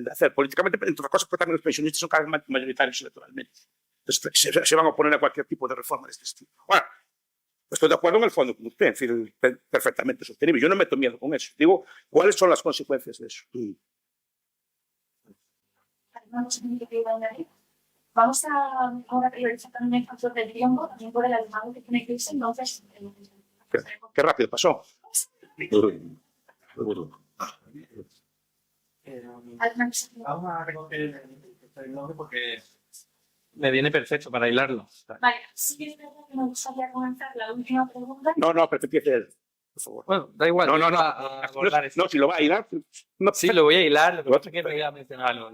de hacer políticamente, entre otras cosas, porque también los pensionistas son cada vez más mayoritarios electoralmente, entonces se van a oponer a cualquier tipo de reforma de este estilo. Bueno, estoy de acuerdo en el fondo con usted, es decir, perfectamente sostenible. Yo no meto miedo con eso. Digo, ¿cuáles son las consecuencias de eso? Vamos a ahora priorizar también el factor del tiempo, también por el alumnado que tiene que irse, entonces... Qué rápido pasó. Vamos a recoger el nombre porque me viene perfecto para hilarlo. Vale, sí que es verdad que me gustaría comenzar la última pregunta. No, pero que empiece él, por favor. Bueno, da igual. No, si lo va a hilar. No, sí, lo voy a hilar, lo que pasa es que no voy a mencionarlo.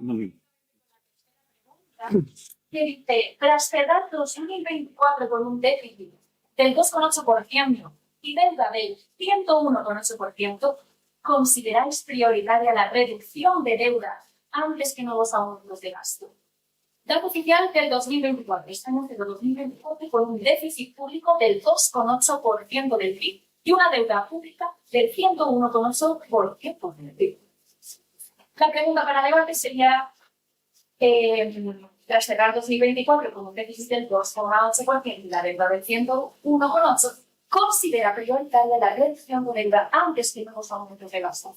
Que dice, tras cerrar 2024 con un déficit del 2,8% y deuda del 101,8%, ¿consideráis prioritaria la reducción de deuda antes que nuevos aumentos de gasto? Dato oficial del 2024, estamos en el 2024 con un déficit público del 2,8% del PIB y una deuda pública del 101,8% del PIB. La pregunta para debate sería, tras cerrar 2024 con un déficit del 2,8% y la deuda del 101,8%, considera prioritaria la reducción de deuda antes que nuevos aumentos de gasto.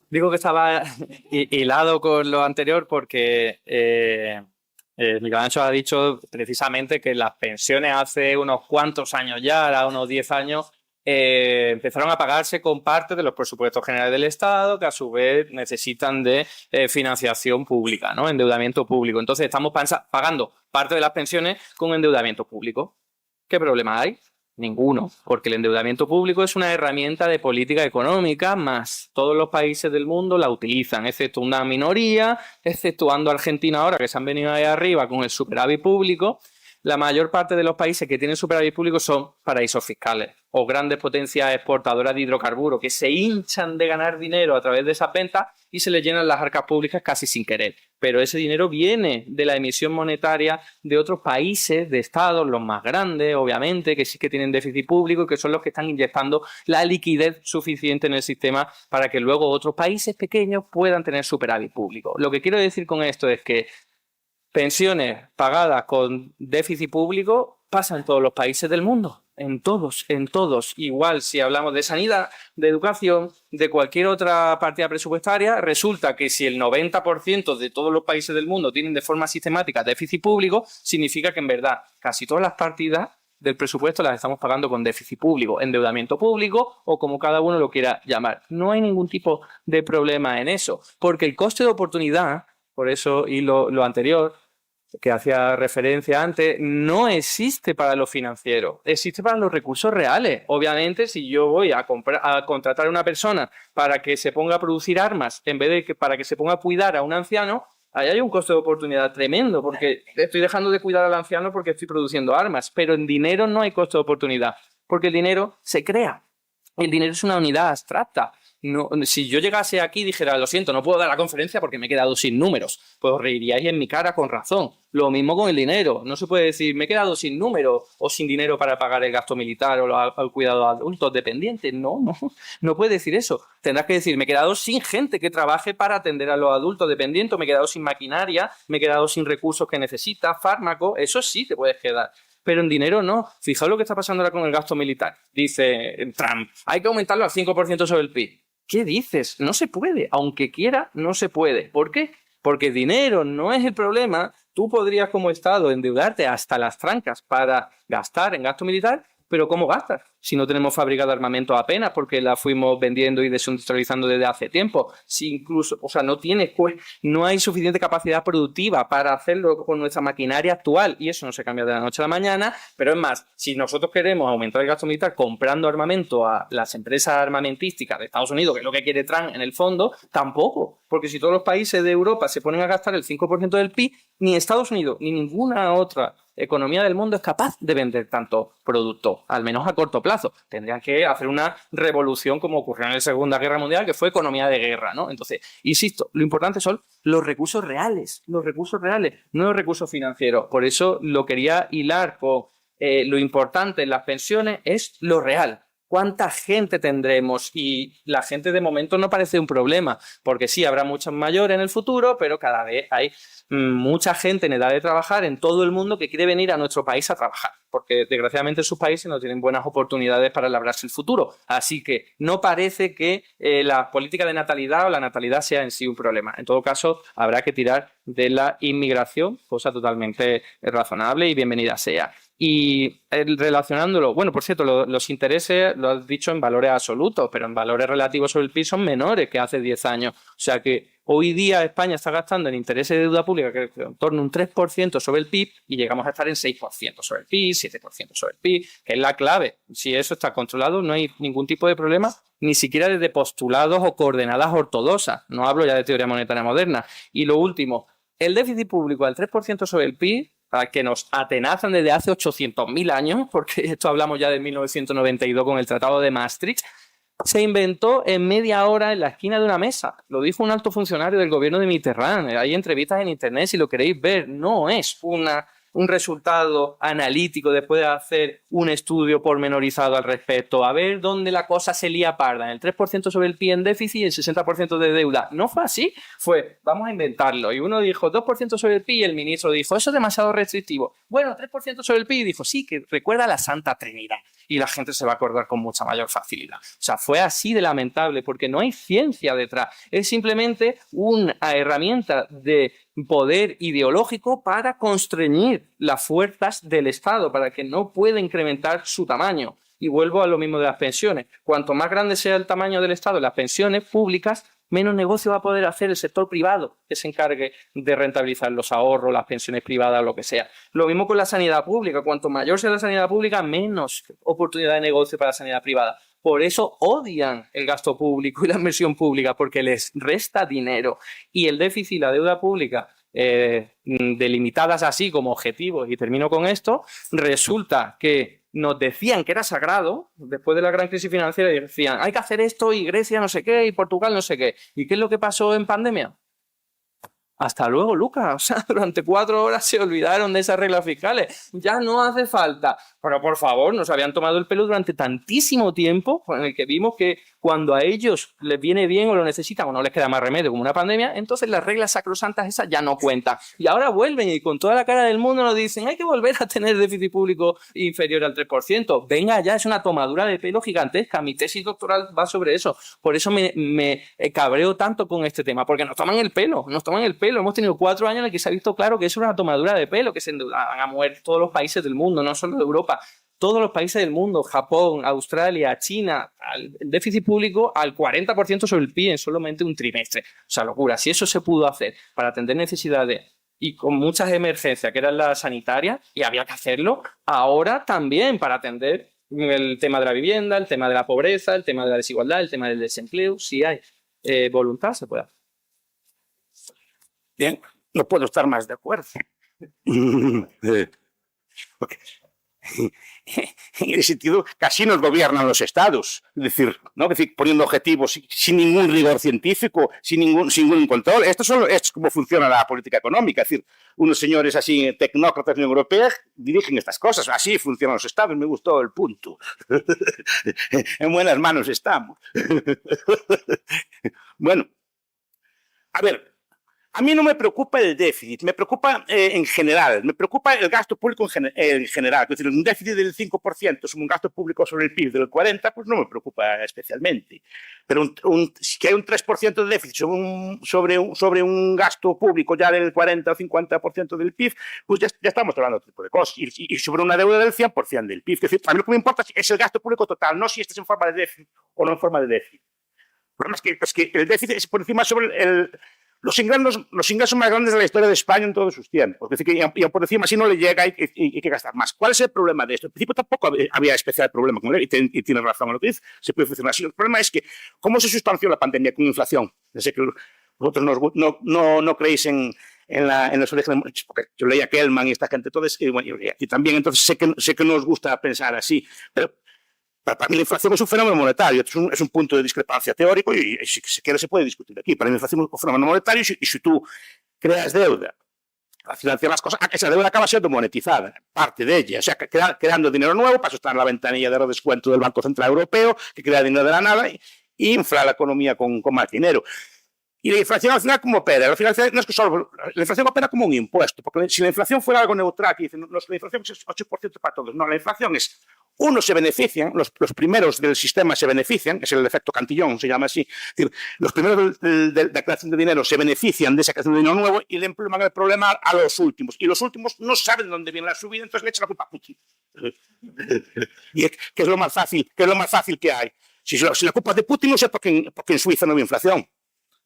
Digo que estaba hilado con lo anterior porque Miguel Ancho ha dicho precisamente que las pensiones hace unos cuantos años ya, ahora unos 10 años, empezaron a pagarse con parte de los presupuestos generales del Estado, que a su vez necesitan de financiación pública, ¿no? Endeudamiento público. Entonces estamos pagando parte de las pensiones con endeudamiento público. ¿Qué problema hay? Ninguno, porque el endeudamiento público es una herramienta de política económica, más todos los países del mundo la utilizan, excepto una minoría, exceptuando Argentina ahora, que se han venido ahí arriba con el superávit público. La mayor parte de los países que tienen superávit público son paraísos fiscales o grandes potencias exportadoras de hidrocarburos que se hinchan de ganar dinero a través de esas ventas y se les llenan las arcas públicas casi sin querer. Pero ese dinero viene de la emisión monetaria de otros países, de estados, los más grandes, obviamente, que sí que tienen déficit público y que son los que están inyectando la liquidez suficiente en el sistema para que luego otros países pequeños puedan tener superávit público. Lo que quiero decir con esto es que pensiones pagadas con déficit público pasan en todos los países del mundo. En todos. Igual, si hablamos de sanidad, de educación, de cualquier otra partida presupuestaria, resulta que si el 90% de todos los países del mundo tienen de forma sistemática déficit público, significa que en verdad casi todas las partidas del presupuesto las estamos pagando con déficit público, endeudamiento público o como cada uno lo quiera llamar. No hay ningún tipo de problema en eso, porque el coste de oportunidad, por eso y lo anterior, que hacía referencia antes, no existe para lo financiero, existe para los recursos reales. Obviamente, si yo voy a contratar a una persona para que se ponga a producir armas en vez de que para que se ponga a cuidar a un anciano, ahí hay un coste de oportunidad tremendo, porque estoy dejando de cuidar al anciano porque estoy produciendo armas, pero en dinero no hay coste de oportunidad, porque el dinero se crea. El dinero es una unidad abstracta. No, si yo llegase aquí y dijera, lo siento, no puedo dar la conferencia porque me he quedado sin números, pues os reiríais en mi cara con razón. Lo mismo con el dinero. No se puede decir, me he quedado sin números o sin dinero para pagar el gasto militar o el cuidado de adultos dependientes. No puede decir eso. Tendrás que decir, me he quedado sin gente que trabaje para atender a los adultos dependientes, me he quedado sin maquinaria, me he quedado sin recursos que necesita, fármacos. Eso sí te puedes quedar. Pero en dinero no. Fijaos lo que está pasando ahora con el gasto militar. Dice Trump, hay que aumentarlo al 5% sobre el PIB. ¿Qué dices? No se puede. Aunque quiera, no se puede. ¿Por qué? Porque dinero no es el problema. Tú podrías como Estado endeudarte hasta las trancas para gastar en gasto militar, pero ¿cómo gastas? Si no tenemos fábrica de armamento apenas porque la fuimos vendiendo y desindustrializando desde hace tiempo. Si incluso, no hay suficiente capacidad productiva para hacerlo con nuestra maquinaria actual y eso no se cambia de la noche a la mañana. Pero es más, si nosotros queremos aumentar el gasto militar comprando armamento a las empresas armamentísticas de Estados Unidos, que es lo que quiere Trump en el fondo, tampoco. Porque si todos los países de Europa se ponen a gastar el 5% del PIB, ni Estados Unidos ni ninguna otra economía del mundo es capaz de vender tanto producto, al menos a corto plazo. Tendrían que hacer una revolución como ocurrió en la Segunda Guerra Mundial, que fue economía de guerra, ¿no? Entonces, insisto, lo importante son los recursos reales, no los recursos financieros. Por eso lo quería hilar con lo importante en las pensiones es lo real. ¿Cuánta gente tendremos? Y la gente de momento no parece un problema, porque sí, habrá muchos mayores en el futuro, pero cada vez hay mucha gente en edad de trabajar en todo el mundo que quiere venir a nuestro país a trabajar, porque desgraciadamente sus países no tienen buenas oportunidades para labrarse el futuro. Así que no parece que la política de natalidad o la natalidad sea en sí un problema. En todo caso, habrá que tirar de la inmigración, cosa totalmente razonable y bienvenida sea. Y relacionándolo, bueno, por cierto, los intereses lo has dicho en valores absolutos, pero en valores relativos sobre el PIB son menores que hace 10 años. O sea que hoy día España está gastando en intereses de deuda pública que es en torno a un 3% sobre el PIB y llegamos a estar en 6% sobre el PIB, 7% sobre el PIB, que es la clave. Si eso está controlado, no hay ningún tipo de problema, ni siquiera desde postulados o coordenadas ortodoxas. No hablo ya de teoría monetaria moderna. Y lo último, el déficit público al 3% sobre el PIB, que nos atenazan desde hace 800.000 años, porque esto hablamos ya de 1992 con el Tratado de Maastricht, se inventó en media hora en la esquina de una mesa. Lo dijo un alto funcionario del gobierno de Mitterrand. Hay entrevistas en internet si lo queréis ver. No es un resultado analítico después de hacer un estudio pormenorizado al respecto. A ver dónde la cosa se lía parda. En el 3% sobre el PIB en déficit y el 60% de deuda. No fue así. Fue, vamos a inventarlo. Y uno dijo 2% sobre el PIB y el ministro dijo, eso es demasiado restrictivo. Bueno, 3% sobre el PIB y dijo, sí, que recuerda a la Santa Trinidad. y la gente se va a acordar con mucha mayor facilidad. O sea, fue así de lamentable porque no hay ciencia detrás. Es simplemente una herramienta de poder ideológico para constreñir las fuerzas del Estado, para que no pueda incrementar su tamaño. Y vuelvo a lo mismo de las pensiones. Cuanto más grande sea el tamaño del Estado, las pensiones públicas, menos negocio va a poder hacer el sector privado que se encargue de rentabilizar los ahorros, las pensiones privadas, lo que sea. Lo mismo con la sanidad pública. Cuanto mayor sea la sanidad pública, menos oportunidad de negocio para la sanidad privada. Por eso odian el gasto público y la inversión pública, porque les resta dinero. Y el déficit y la deuda pública, delimitadas así como objetivos, y termino con esto, resulta que nos decían que era sagrado, después de la gran crisis financiera, y decían, hay que hacer esto, y Grecia no sé qué, y Portugal no sé qué. ¿Y qué es lo que pasó en pandemia? Hasta luego, Lucas. O sea, durante 4 horas se olvidaron de esas reglas fiscales. Ya no hace falta. Pero, por favor, nos habían tomado el pelo durante tantísimo tiempo en el que vimos que cuando a ellos les viene bien o lo necesitan o no les queda más remedio como una pandemia, entonces las reglas sacrosantas esas ya no cuentan. Y ahora vuelven y con toda la cara del mundo nos dicen hay que volver a tener déficit público inferior al 3%. Venga ya, es una tomadura de pelo gigantesca. Mi tesis doctoral va sobre eso. Por eso me cabreo tanto con este tema, porque nos toman el pelo, nos toman el pelo. Hemos tenido 4 años en los que se ha visto claro que es una tomadura de pelo, que se endeudaban a muerte todos los países del mundo, no solo de Europa. Todos los países del mundo, Japón, Australia, China, el déficit público al 40% sobre el PIB en solamente un trimestre. O sea, locura. Si eso se pudo hacer para atender necesidades y con muchas emergencias, que eran las sanitarias, y había que hacerlo, ahora también para atender el tema de la vivienda, el tema de la pobreza, el tema de la desigualdad, el tema del desempleo. Si hay voluntad, se puede hacer. Bien, no puedo estar más de acuerdo. Porque en ese sentido, casi nos gobiernan los estados, es decir, poniendo objetivos sin ningún rigor científico, sin ningún control. Esto es como funciona la política económica, es decir, unos señores así, tecnócratas de la Unión Europea, dirigen estas cosas. Así funcionan los estados, me gustó el punto. En buenas manos estamos. Bueno, a ver. A mí no me preocupa el déficit, me preocupa en general, me preocupa el gasto público en general. Es decir, un déficit del 5% sobre un gasto público sobre el PIB del 40%, pues no me preocupa especialmente. Pero si hay un 3% de déficit sobre un gasto público ya del 40 o 50% del PIB, pues ya estamos hablando de otro tipo de cosas. Y sobre una deuda del 100% del PIB. Es decir, a mí lo que me importa es el gasto público total, no si este es en forma de déficit o no en forma de déficit. El problema es que el déficit es por encima sobre los ingresos más grandes de la historia de España en todos sus tiempos. Es decir, que por encima si no le llega hay que gastar más. ¿Cuál es el problema de esto? En principio tampoco había especial problema con él, y tiene razón en lo que dice, se puede funcionar así. El problema es que, ¿cómo se sustanció la pandemia con inflación? Desde que vosotros no creéis en los orígenes, porque yo leía Kellman y esta gente, entonces, y también, entonces sé que no os gusta pensar así, pero para mí la inflación es un fenómeno monetario, es un punto de discrepancia teórico y si se quiere se puede discutir aquí. Para mí la inflación es un fenómeno monetario y si tú creas deuda para financiar las cosas, esa deuda acaba siendo monetizada, parte de ella, o sea, creando dinero nuevo, para eso está en la ventanilla de redescuento del Banco Central Europeo, que crea dinero de la nada y infla la economía con más dinero. Y la inflación al final, ¿cómo opera? La inflación no es que solo, la inflación opera como un impuesto, porque si la inflación fuera algo neutral, que dicen, la inflación es 8% para todos. No, la inflación es, unos se benefician, los primeros del sistema se benefician, es el efecto Cantillon, se llama así. Es decir, los primeros de la creación de dinero se benefician de esa creación de dinero nuevo y le emplean el problema a los últimos. Y los últimos no saben de dónde viene la subida, entonces le echan la culpa a Putin. Y que es lo más fácil que hay. Si la culpa es de Putin, no sé por qué en Suiza no hay inflación.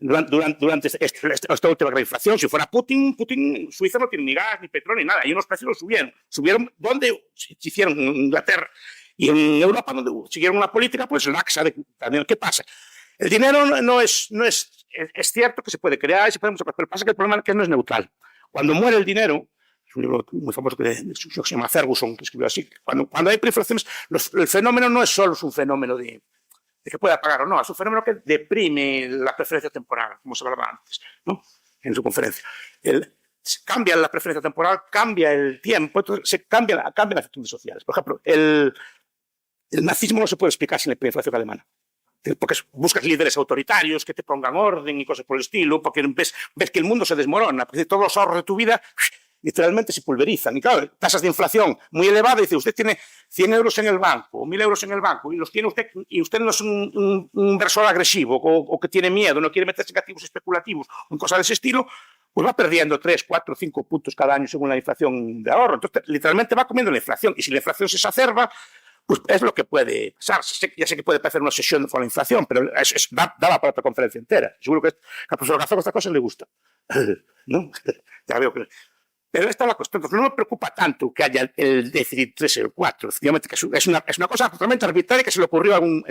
Durante esta última gran inflación, si fuera Putin, Suiza no tiene ni gas, ni petróleo, ni nada, y unos precios los subieron. ¿Subieron dónde? Se hicieron en Inglaterra y en Europa, donde siguieron una política pues laxa. ¿Qué pasa? El dinero no es cierto que se puede crear, pero pasa que el problema es que no es neutral. Cuando muere el dinero, es un libro muy famoso que se llama Ferguson, que escribió así, cuando hay hiperinflaciones, el fenómeno no es solo un fenómeno de que pueda pagar o no, es un fenómeno que deprime la preferencia temporal, como se hablaba antes, ¿no? En su conferencia. Cambia la preferencia temporal, cambia el tiempo, entonces cambia las actitudes sociales. Por ejemplo, el nazismo no se puede explicar sin la hiperinflación alemana. Porque buscas líderes autoritarios que te pongan orden y cosas por el estilo, porque ves que el mundo se desmorona, porque todos los ahorros de tu vida literalmente se pulverizan. Y claro, tasas de inflación muy elevadas, dice, usted tiene 100 euros en el banco, o 1000 euros en el banco, y los tiene usted, y usted no es un inversor agresivo, o que tiene miedo, no quiere meterse en activos especulativos, o en cosas de ese estilo, pues va perdiendo 3, 4, 5 puntos cada año según la inflación de ahorro. Entonces, literalmente va comiendo la inflación, y si la inflación se exacerba, pues es lo que puede pasar. Ya sé que puede parecer una obsesión con la inflación, pero da para otra conferencia entera. Seguro que al profesor Garzón esta cosa le gusta. ¿No? Ya veo que... Pero esta es la cuestión. No me preocupa tanto que haya el déficit 3 y el 4. Efectivamente, que es una cosa totalmente arbitraria que se le ocurrió a un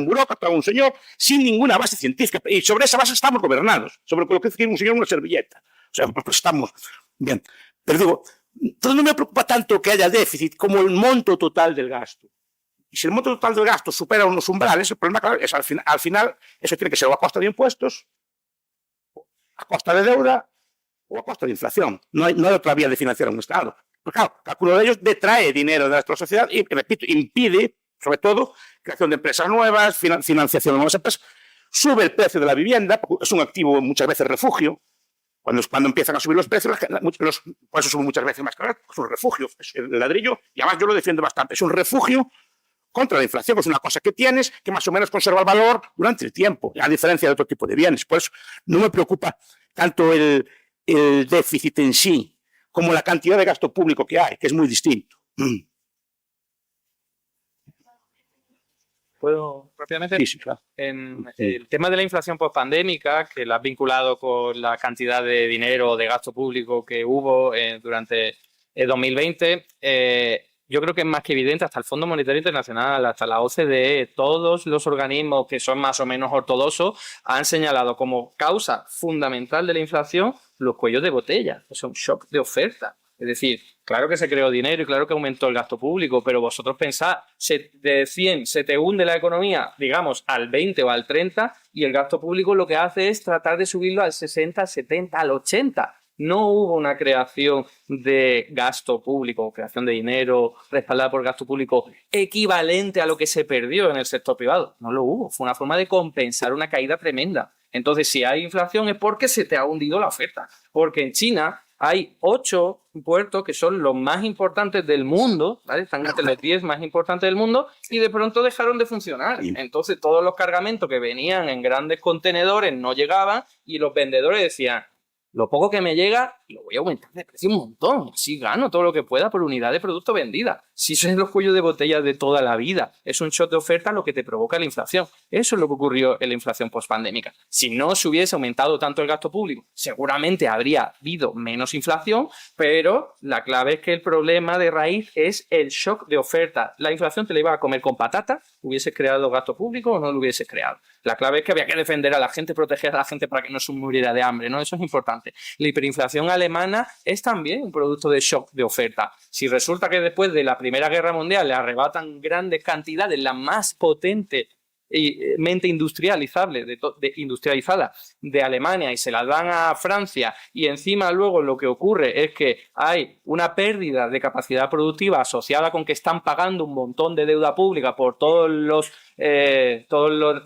burócrata, a un señor, sin ninguna base científica. Y sobre esa base estamos gobernados. Sobre lo que dice un señor en una servilleta. O sea, pues estamos bien. Pero digo, entonces no me preocupa tanto que haya déficit como el monto total del gasto. Y si el monto total del gasto supera unos umbrales, el problema, claro, es al final eso tiene que ser o a costa de impuestos, a costa de deuda o a costa de inflación. No hay otra vía de financiar un Estado. Porque claro, cálculo de ellos detrae dinero de nuestra sociedad y, repito, impide, sobre todo, creación de empresas nuevas, financiación de nuevas empresas, sube el precio de la vivienda, porque es un activo muchas veces refugio. Cuando empiezan a subir los precios, por eso suben muchas veces más caros, es un refugio, es el ladrillo, y además yo lo defiendo bastante, es un refugio contra la inflación, es una cosa que tienes que más o menos conserva el valor durante el tiempo, a diferencia de otro tipo de bienes. Por eso no me preocupa tanto el déficit en sí como la cantidad de gasto público que hay, que es muy distinto. ¿Puedo rápidamente? Sí, claro. En el tema de la inflación postpandémica, que la has vinculado con la cantidad de dinero de gasto público que hubo durante el 2020, yo creo que es más que evidente, hasta el Fondo Monetario Internacional, hasta la OCDE, todos los organismos que son más o menos ortodoxos han señalado como causa fundamental de la inflación los cuellos de botella, o sea, un shock de oferta. Es decir, claro que se creó dinero y claro que aumentó el gasto público, pero vosotros pensad, de 100 se te hunde la economía, digamos, al 20 o al 30, y el gasto público lo que hace es tratar de subirlo al 60, al 70, al 80. No hubo una creación de gasto público, creación de dinero respaldada por gasto público equivalente a lo que se perdió en el sector privado. No lo hubo. Fue una forma de compensar una caída tremenda. Entonces, si hay inflación es porque se te ha hundido la oferta. Porque en China hay 8 puertos que son los más importantes del mundo, ¿vale? Están entre los 10 más importantes del mundo y de pronto dejaron de funcionar. Entonces, todos los cargamentos que venían en grandes contenedores no llegaban y los vendedores decían: lo poco que me llega, lo voy a aumentar de precio un montón. Así gano todo lo que pueda por unidad de producto vendida. Si son los cuellos de botella de toda la vida, es un shock de oferta lo que te provoca la inflación. Eso es lo que ocurrió en la inflación postpandémica. Si no se hubiese aumentado tanto el gasto público, seguramente habría habido menos inflación, pero la clave es que el problema de raíz es el shock de oferta. La inflación te la iba a comer con patata, hubieses creado gasto público o no lo hubieses creado. La clave es que había que defender a la gente, proteger a la gente para que no se muriera de hambre, ¿no? Eso es importante. La hiperinflación alemana es también un producto de shock de oferta. Si resulta que después de la Primera Guerra Mundial le arrebatan grandes cantidades, la más potente mente industrializada de Alemania, y se la dan a Francia, y encima luego lo que ocurre es que hay una pérdida de capacidad productiva asociada con que están pagando un montón de deuda pública por todas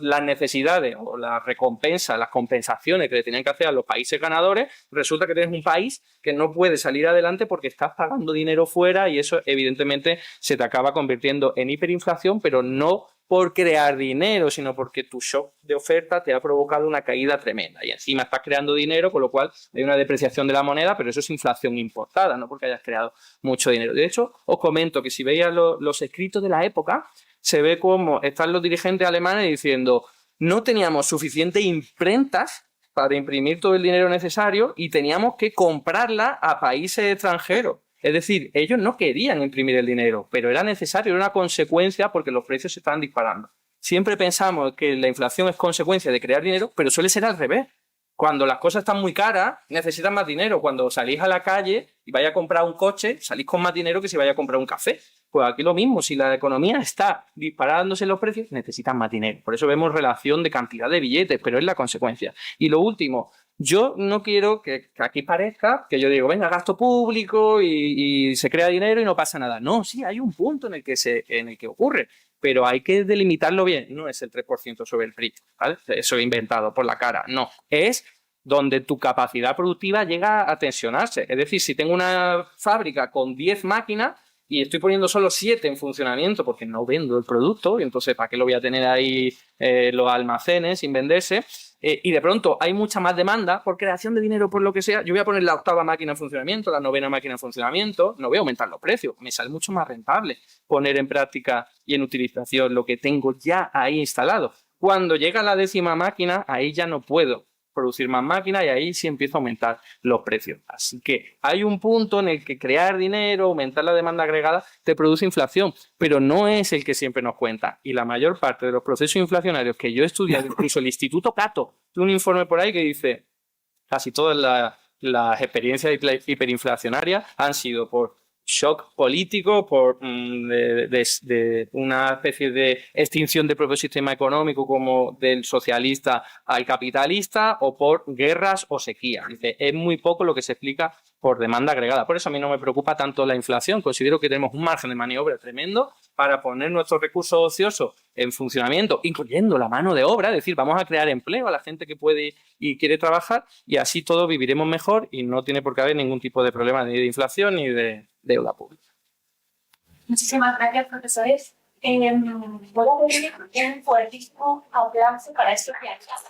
las necesidades o las recompensas, las compensaciones que le tienen que hacer a los países ganadores, resulta que tienes un país que no puede salir adelante porque estás pagando dinero fuera, y eso evidentemente se te acaba convirtiendo en hiperinflación, pero no por crear dinero, sino porque tu shock de oferta te ha provocado una caída tremenda. Y encima estás creando dinero, con lo cual hay una depreciación de la moneda, pero eso es inflación importada, no porque hayas creado mucho dinero. De hecho, os comento que si veis los escritos de la época, se ve cómo están los dirigentes alemanes diciendo: no teníamos suficientes imprentas para imprimir todo el dinero necesario y teníamos que comprarla a países extranjeros. Es decir, ellos no querían imprimir el dinero, pero era necesario, era una consecuencia porque los precios se estaban disparando. Siempre pensamos que la inflación es consecuencia de crear dinero, pero suele ser al revés. Cuando las cosas están muy caras, necesitan más dinero. Cuando salís a la calle y vais a comprar un coche, salís con más dinero que si vais a comprar un café. Pues aquí lo mismo, si la economía está disparándose los precios, necesitan más dinero. Por eso vemos relación de cantidad de billetes, pero es la consecuencia. Y lo último, yo no quiero que aquí parezca que yo digo, venga, gasto público y se crea dinero y no pasa nada. No, sí, hay un punto en el que ocurre, pero hay que delimitarlo bien. No es el 3% sobre el PRI, ¿vale? Eso he inventado por la cara. No, es donde tu capacidad productiva llega a tensionarse. Es decir, si tengo una fábrica con 10 máquinas y estoy poniendo solo 7 en funcionamiento porque no vendo el producto, y entonces ¿para qué lo voy a tener ahí los almacenes sin venderse? Y de pronto hay mucha más demanda por creación de dinero, por lo que sea. Yo voy a poner la 8ª máquina en funcionamiento, la 9ª máquina en funcionamiento, no voy a aumentar los precios. Me sale mucho más rentable poner en práctica y en utilización lo que tengo ya ahí instalado. Cuando llega la 10ª máquina, ahí ya no puedo producir más máquinas y ahí sí empiezo a aumentar los precios. Así que hay un punto en el que crear dinero, aumentar la demanda agregada, te produce inflación, pero no es el que siempre nos cuenta. Y la mayor parte de los procesos inflacionarios que yo he estudiado, incluso el Instituto Cato, tiene un informe por ahí que dice casi todas las experiencias hiperinflacionarias han sido por shock político, por de una especie de extinción del propio sistema económico como del socialista al capitalista, o por guerras o sequías. Dice, es muy poco lo que se explica por demanda agregada. Por eso a mí no me preocupa tanto la inflación. Considero que tenemos un margen de maniobra tremendo para poner nuestros recursos ociosos en funcionamiento, incluyendo la mano de obra, es decir, vamos a crear empleo a la gente que puede y quiere trabajar, y así todos viviremos mejor y no tiene por qué haber ningún tipo de problema ni de inflación ni de deuda pública. Muchísimas gracias, profesores. Voy a pedir un fuertísimo aplauso para estos pianistas.